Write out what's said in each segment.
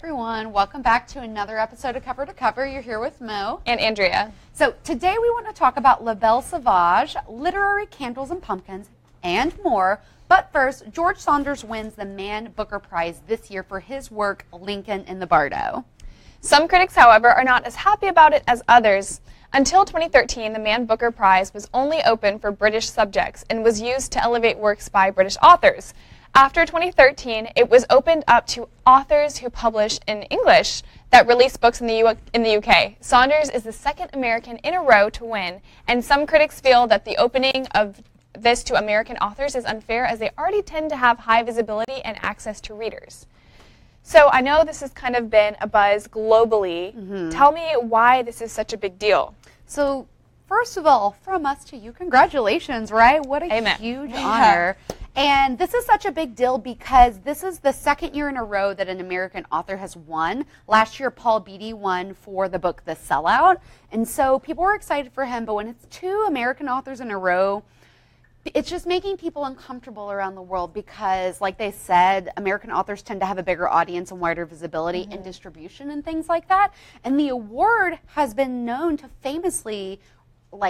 everyone. Welcome back to another episode of Cover to Cover. You're here with Mo. And Andrea. So today we want to talk about La Belle Sauvage, literary candles and pumpkins, and more. But first, George Saunders wins the Man Booker Prize this year for his work, Lincoln in the Bardo. Some critics, however, are not as happy about it as others. Until 2013, the Man Booker Prize was only open for British subjects and was used to elevate works by British authors. After 2013, it was opened up to authors who publish in English that release books in the UK. Saunders is the second American in a row to win, and some critics feel that the opening of this to American authors is unfair as they already tend to have high visibility and access to readers. So I know this has kind of been a buzz globally. Mm-hmm. Tell me why this is such a big deal. So first of all, from us to you, congratulations, right? What a Amen. Huge honor. And this is such a big deal because this is the second year in a row that an American author has won. Last year, Paul Beatty won for the book The Sellout. And so people were excited for him, but when it's two American authors in a row, it's just making people uncomfortable around the world because, like they said, American authors tend to have a bigger audience and wider visibility and distribution and things like that. And the award has been known to famously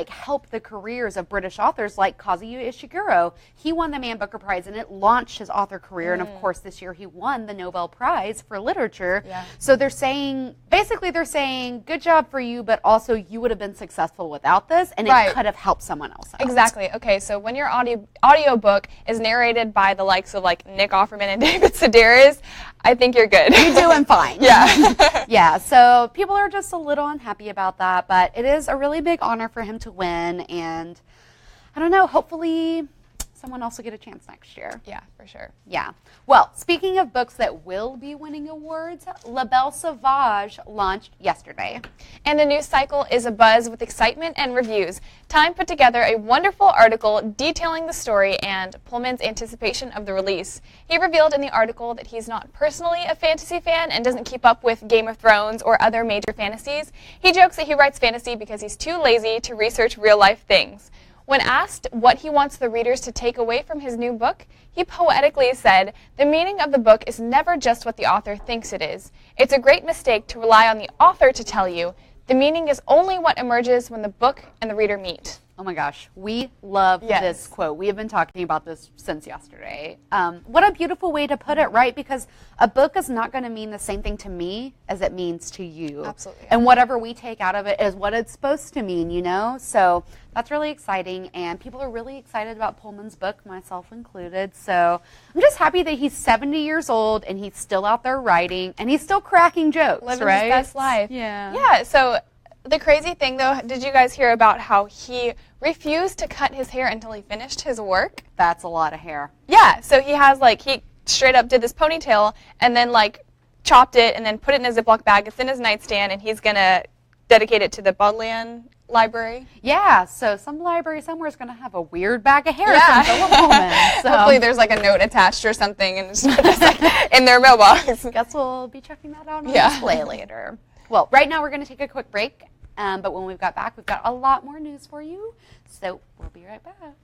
help the careers of British authors like Kazuo Ishiguro. He won the Man Booker Prize and it launched his author career. And of course this year he won the Nobel Prize for Literature. Yeah. So they're saying, good job for you, but also you would have been successful without this and it could have helped someone else out. Exactly. Okay, so when your audiobook is narrated by the likes of Nick Offerman and David Sedaris, I think you're good. You're doing fine. Yeah. Yeah, so people are just a little unhappy about that, but it is a really big honor for him to win, and I don't know, hopefully someone else will get a chance next year. Yeah, for sure. Yeah. Well, speaking of books that will be winning awards, La Belle Sauvage launched yesterday. And the news cycle is abuzz with excitement and reviews. Time put together a wonderful article detailing the story and Pullman's anticipation of the release. He revealed in the article that he's not personally a fantasy fan and doesn't keep up with Game of Thrones or other major fantasies. He jokes that he writes fantasy because he's too lazy to research real-life things. When asked what he wants the readers to take away from his new book, he poetically said, "The meaning of the book is never just what the author thinks it is. It's a great mistake to rely on the author to tell you. The meaning is only what emerges when the book and the reader meet." Oh my gosh, we love this quote. We have been talking about this since yesterday. What a beautiful way to put it, right? Because a book is not going to mean the same thing to me as it means to you. Absolutely. And whatever we take out of it is what it's supposed to mean, you know? So that's really exciting, and people are really excited about Pullman's book, myself included. So I'm just happy that he's 70 years old, and he's still out there writing, and he's still cracking jokes, living right? his best life. Yeah. Yeah, so the crazy thing, though, did you guys hear about how he refused to cut his hair until he finished his work? That's a lot of hair. Yeah, so he has, he straight up did this ponytail and then, chopped it and then put it in a Ziploc bag. It's in his nightstand, and he's going to dedicate it to the Bodleian Library. Yeah, so some library somewhere is going to have a weird bag of hair from Philip Pullman. So. Hopefully there's, a note attached or something and just put this, in their mailbox. Guess we'll be checking that out on display later. Well, right now we're going to take a quick break. But when we've got back, we've got a lot more news for you. So we'll be right back.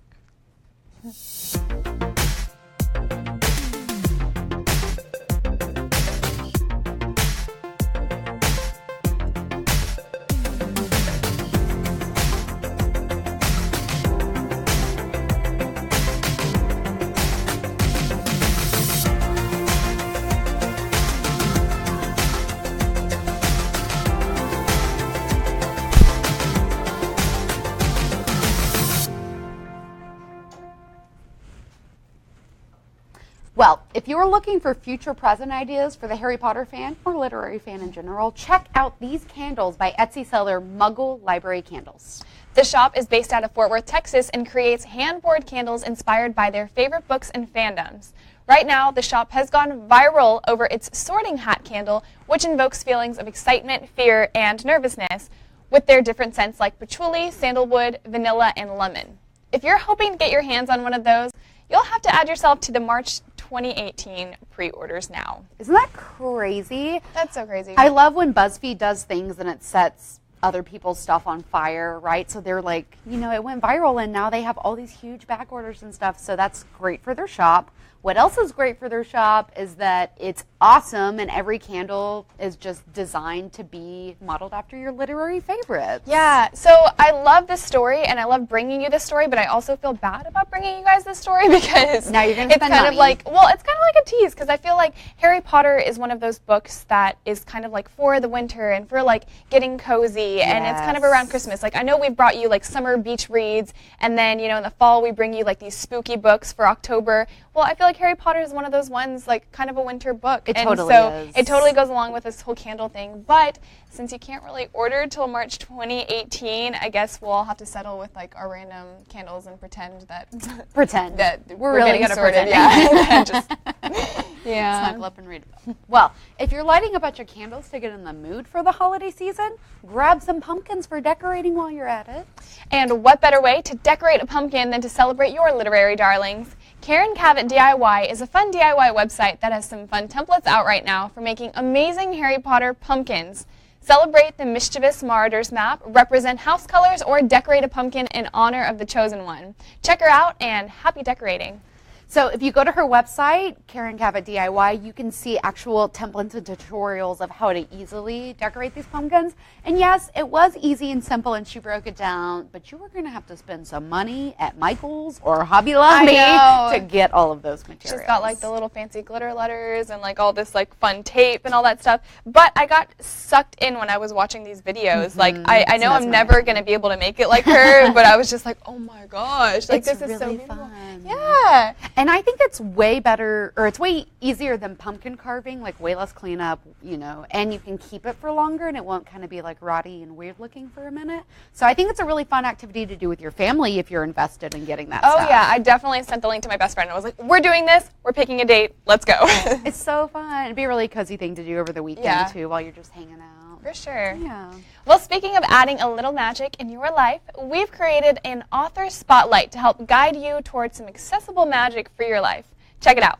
Well, if you are looking for future present ideas for the Harry Potter fan or literary fan in general, check out these candles by Etsy seller Muggle Library Candles. The shop is based out of Fort Worth, Texas, and creates hand-poured candles inspired by their favorite books and fandoms. Right now, the shop has gone viral over its Sorting Hat candle, which invokes feelings of excitement, fear, and nervousness, with their different scents like patchouli, sandalwood, vanilla, and lemon. If you're hoping to get your hands on one of those, you'll have to add yourself to the March 2018 pre-orders now. Isn't that crazy? That's so crazy. I love when BuzzFeed does things and it sets other people's stuff on fire, right? So they're like, it went viral and now they have all these huge back orders and stuff. So that's great for their shop. What else is great for their shop is that it's awesome, and every candle is just designed to be modeled after your literary favorites. Yeah, so I love this story, and I love bringing you this story, but I also feel bad about bringing you guys this story because now you're gonna spend kind money. of like, well, it's kind of like a tease because I feel like Harry Potter is one of those books that is kind of like for the winter and for like getting cozy, and it's kind of around Christmas. Like I know we've brought you like summer beach reads, and then you know in the fall we bring you like these spooky books for October. Well, I feel like Harry Potter is one of those ones, like kind of a winter book. It totally is. It totally goes along with this whole candle thing. But since you can't really order till March 2018, I guess we'll all have to settle with like our random candles and pretend that we're really getting gonna sorted. Yeah. Snuggle up and read. Well, if you're lighting a bunch of candles to get in the mood for the holiday season, grab some pumpkins for decorating while you're at it. And what better way to decorate a pumpkin than to celebrate your literary darlings? Karen Cavett DIY is a fun DIY website that has some fun templates out right now for making amazing Harry Potter pumpkins. Celebrate the mischievous Marauders map, represent house colors, or decorate a pumpkin in honor of the chosen one. Check her out and happy decorating. So if you go to her website, Karen Cavett DIY, you can see actual templates and tutorials of how to easily decorate these pumpkins. And yes, it was easy and simple, and she broke it down, but you were going to have to spend some money at Michael's or Hobby Lobby to get all of those materials. She's got like the little fancy glitter letters and like all this like fun tape and all that stuff. But I got sucked in when I was watching these videos. Like I know I'm never going to be able to make it like her, but I was just like, oh my gosh, like this is so fun. Yeah. And I think it's way better, or it's way easier than pumpkin carving, like way less cleanup, you know, and you can keep it for longer and it won't kind of be like rotty and weird looking for a minute. So I think it's a really fun activity to do with your family if you're invested in getting that stuff. Oh yeah, I definitely sent the link to my best friend. I was like, we're doing this, we're picking a date, let's go. It's so fun. It'd be a really cozy thing to do over the weekend too while you're just hanging out. For sure. Yeah. Well, speaking of adding a little magic in your life, we've created an author spotlight to help guide you towards some accessible magic for your life. Check it out.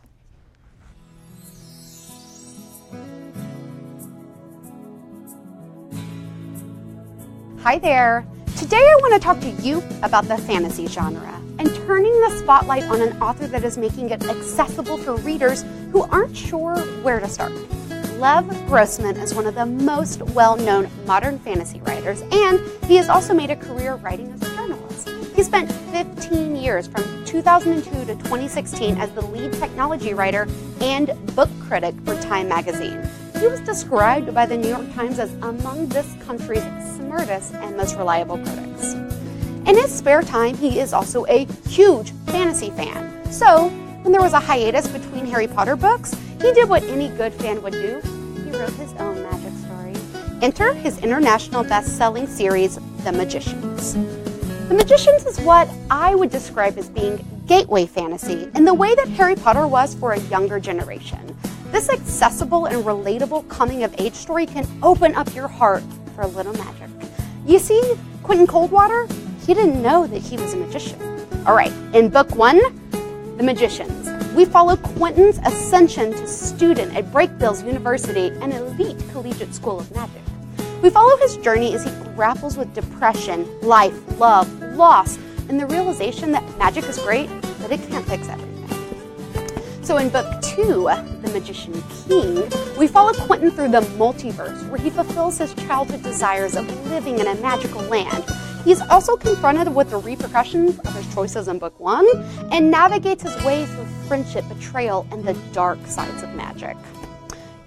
Hi there. Today I want to talk to you about the fantasy genre and turning the spotlight on an author that is making it accessible for readers who aren't sure where to start. Lev Grossman is one of the most well-known modern fantasy writers, and he has also made a career writing as a journalist. He spent 15 years from 2002 to 2016 as the lead technology writer and book critic for Time magazine. He was described by the New York Times as among this country's smartest and most reliable critics. In his spare time, he is also a huge fantasy fan. So, when there was a hiatus between Harry Potter books, he did what any good fan would do. He wrote his own magic story. Enter his international best-selling series, The Magicians. The Magicians is what I would describe as being gateway fantasy in the way that Harry Potter was for a younger generation. This accessible and relatable coming-of-age story can open up your heart for a little magic. You see, Quentin Coldwater, he didn't know that he was a magician. All right, in book 1, The Magicians, we follow Quentin's ascension to student at Brakebills University, an elite collegiate school of magic. We follow his journey as he grapples with depression, life, love, loss, and the realization that magic is great, but it can't fix everything. So in book 2, The Magician King, we follow Quentin through the multiverse, where he fulfills his childhood desires of living in a magical land. He's also confronted with the repercussions of his choices in book 1 and navigates his way through friendship, betrayal, and the dark sides of magic.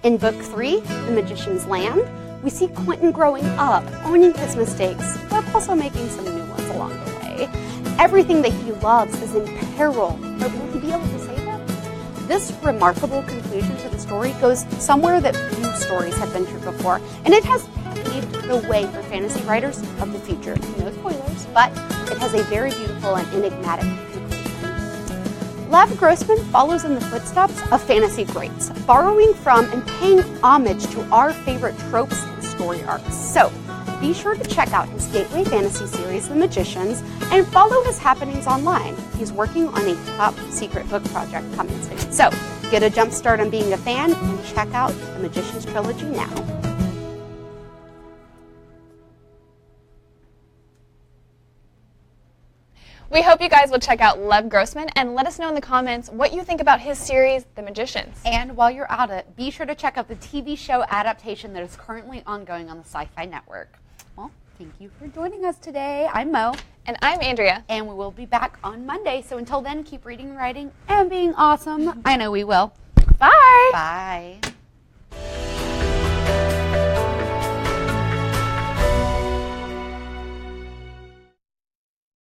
In book 3, The Magician's Land, we see Quentin growing up, owning his mistakes, but also making some new ones along the way. Everything that he loves is in peril, but will he be able to save it? This remarkable conclusion to the story goes somewhere that few stories have ventured before, and it has paved the way for fantasy writers of the future. No spoilers, but it has a very beautiful and enigmatic conclusion. Lev Grossman follows in the footsteps of fantasy greats, borrowing from and paying homage to our favorite tropes and story arcs. So, be sure to check out his gateway fantasy series, The Magicians, and follow his happenings online. He's working on a top secret book project coming soon. So, get a jump start on being a fan and check out The Magicians trilogy now. We hope you guys will check out Lev Grossman and let us know in the comments what you think about his series, The Magicians. And while you're at it, be sure to check out the TV show adaptation that is currently ongoing on the Sci-Fi Network. Well, thank you for joining us today. I'm Mo. And I'm Andrea. And we will be back on Monday. So until then, keep reading, writing, and being awesome. I know we will. Bye. Bye.